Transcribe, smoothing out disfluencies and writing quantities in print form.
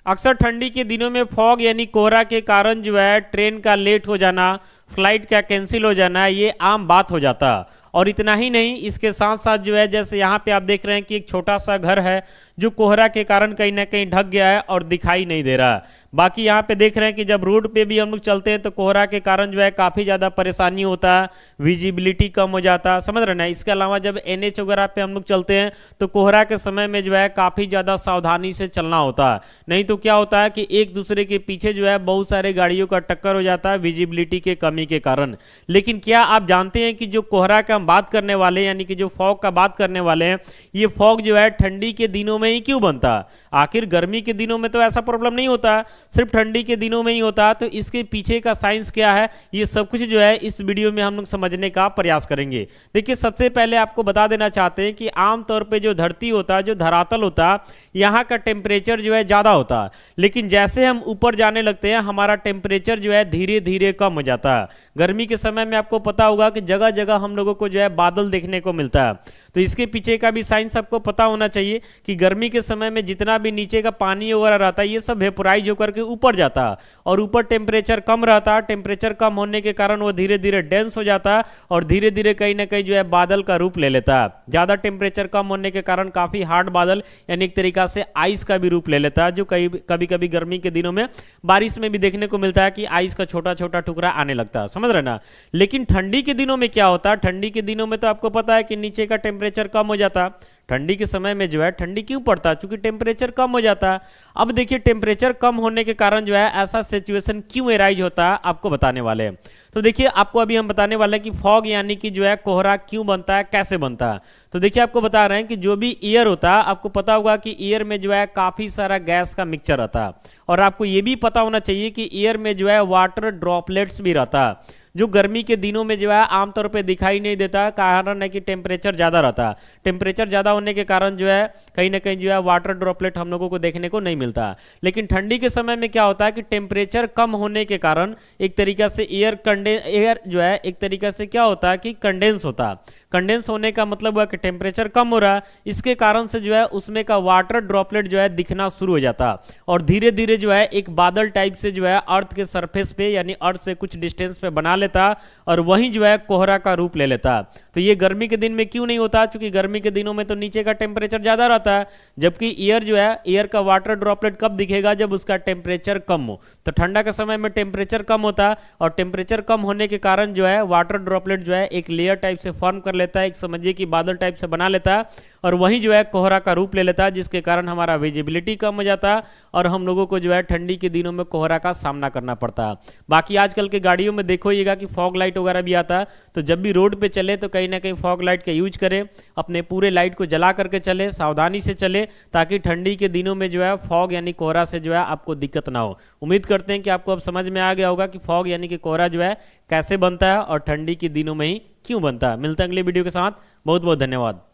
अक्सर ठंडी के दिनों में फॉग यानी कोहरा के कारण जो है ट्रेन का लेट हो जाना, फ्लाइट का कैंसिल हो जाना, ये आम बात हो जाता। और इतना ही नहीं, इसके साथ साथ जो है जैसे यहाँ पे आप देख रहे हैं कि एक छोटा सा घर है जो कोहरा के कारण कहीं ना कहीं ढक गया है और दिखाई नहीं दे रहा। बाकी यहाँ पे देख रहे हैं कि जब रोड पे भी हम लोग चलते हैं तो कोहरा के कारण जो है काफ़ी ज़्यादा परेशानी होता है, विजिबिलिटी कम हो जाता है, समझ रहे ना। इसके अलावा जब एनएच वगैरह पे हम लोग चलते हैं तो कोहरा के समय में जो है काफ़ी ज़्यादा सावधानी से चलना होता है, नहीं तो क्या होता है कि एक दूसरे के पीछे जो है बहुत सारे गाड़ियों का टक्कर हो जाता है विजिबिलिटी के कमी के कारण। लेकिन क्या आप जानते हैं कि जो कोहरा का हम बात करने वाले यानी कि जो फॉग का बात करने वाले हैं, ये फॉग जो है ठंडी के दिनों में ही क्यों बनता है? आखिर गर्मी के दिनों में तो ऐसा प्रॉब्लम नहीं होता, सिर्फ ठंडी के दिनों में ही होता। तो इसके पीछे का साइंस क्या है, ये सब कुछ जो है इस वीडियो में हम लोग समझने का प्रयास करेंगे। देखिए, सबसे पहले आपको बता देना चाहते हैं कि आमतौर पे जो धरती होता है, जो धरातल होता है, यहाँ का टेम्परेचर जो है ज़्यादा होता है। लेकिन जैसे हम ऊपर जाने लगते हैं हमारा टेम्परेचर जो है धीरे धीरे कम हो जाता है। गर्मी के समय में आपको पता होगा कि जगह जगह हम लोगों को जो है बादल देखने को मिलता है। तो इसके पीछे का भी साइंस आपको पता होना चाहिए कि गर्मी के समय में जितना भी नीचे का पानी वगैरह रहता है ये सब वेपोराइज होकर के ऊपर जाता है और ऊपर टेम्परेचर कम रहता है। टेम्परेचर कम होने के कारण वो धीरे धीरे डेंस हो जाता है और धीरे धीरे कहीं ना कहीं जो है बादल का रूप ले लेता है। ज़्यादा टेम्परेचर कम होने के कारण काफ़ी हार्ड बादल यानी एक तरीका से आइस का भी रूप ले लेता है, जो कभी कभी गर्मी के दिनों में बारिश में भी देखने को मिलता है कि आइस का छोटा छोटा टुकड़ा आने लगता है, समझ रहे ना। लेकिन ठंडी के दिनों में क्या होता है, ठंडी के दिनों में तो आपको पता है कि नीचे का टेम्परेचर कम हो जाता। ठंडी के समय में जो है ठंडी क्यों पड़ता है? क्योंकि टेम्परेचर कम हो जाता है। अब देखिए, टेम्परेचर कम होने के कारण जो है ऐसा सिचुएशन क्यों एराइज होता है आपको बताने वाले हैं। तो देखिए, आपको अभी हम बताने वाले हैं कि फॉग यानी कि जो है कोहरा क्यों बनता है, कैसे बनता है। तो देखिए, आपको बता रहे हैं कि जो भी एयर होता है, आपको पता होगा कि एयर में जो है काफ़ी सारा गैस का मिक्सचर रहता है। और आपको ये भी पता होना चाहिए कि एयर में जो है वाटर ड्रॉपलेट्स भी रहता है, जो गर्मी के दिनों में जो है आमतौर पे दिखाई नहीं देता। कारण है कि टेम्परेचर ज़्यादा रहता है। टेम्परेचर ज़्यादा होने के कारण जो है कहीं ना कहीं जो है वाटर ड्रॉपलेट हम लोगों को देखने को नहीं मिलता। लेकिन ठंडी के समय में क्या होता है कि टेम्परेचर कम होने के कारण एक तरीका से एयर जो है एक तरीका से क्या होता है कि कंडेंस होता है। कंडेंस होने का मतलब हुआ कि टेम्परेचर कम हो रहा है, इसके कारण से जो है उसमें का वाटर ड्रॉपलेट जो है दिखना शुरू हो जाता और धीरे धीरे जो है एक बादल टाइप से जो है अर्थ के सरफेस पे यानी अर्थ से कुछ डिस्टेंस पे बना लेता और वहीं जो है कोहरा का रूप ले लेता। तो ये गर्मी के दिन में क्यों नहीं होता? क्योंकि गर्मी के दिनों में तो नीचे का टेम्परेचर ज़्यादा रहता है, जबकि एयर जो है एयर का वाटर ड्रॉपलेट कब दिखेगा? जब उसका टेम्परेचर कम हो। तो ठंडा के समय में टेम्परेचर कम होता और टेम्परेचर कम होने के कारण जो है वाटर ड्रॉपलेट जो है एक लेयर टाइप से फॉर्म कर लेता है, एक समझिए कि बादल टाइप से बना लेता है और वहीं जो है कोहरा का रूप ले लेता है, जिसके कारण हमारा विजिबिलिटी कम हो जाता है और हम लोगों को जो है ठंडी के दिनों में कोहरा का सामना करना पड़ता है। बाकी आजकल के गाड़ियों में देखोइएगा कि फॉग लाइट वगैरह भी आता है, तो जब भी रोड पे चले तो कहीं ना कहीं फॉग लाइट का यूज करें, अपने पूरे लाइट को जला करके चले, सावधानी से चले, ताकि ठंडी के दिनों में जो है फॉग यानी कोहरा से जो है आपको दिक्कत ना हो। उम्मीद करते हैं कि आपको अब समझ में आ गया होगा कि फॉग यानी कि कोहरा जो है कैसे बनता है और ठंडी के दिनों में ही क्यों बनता है। मिलते हैं अगले वीडियो के साथ। बहुत बहुत धन्यवाद।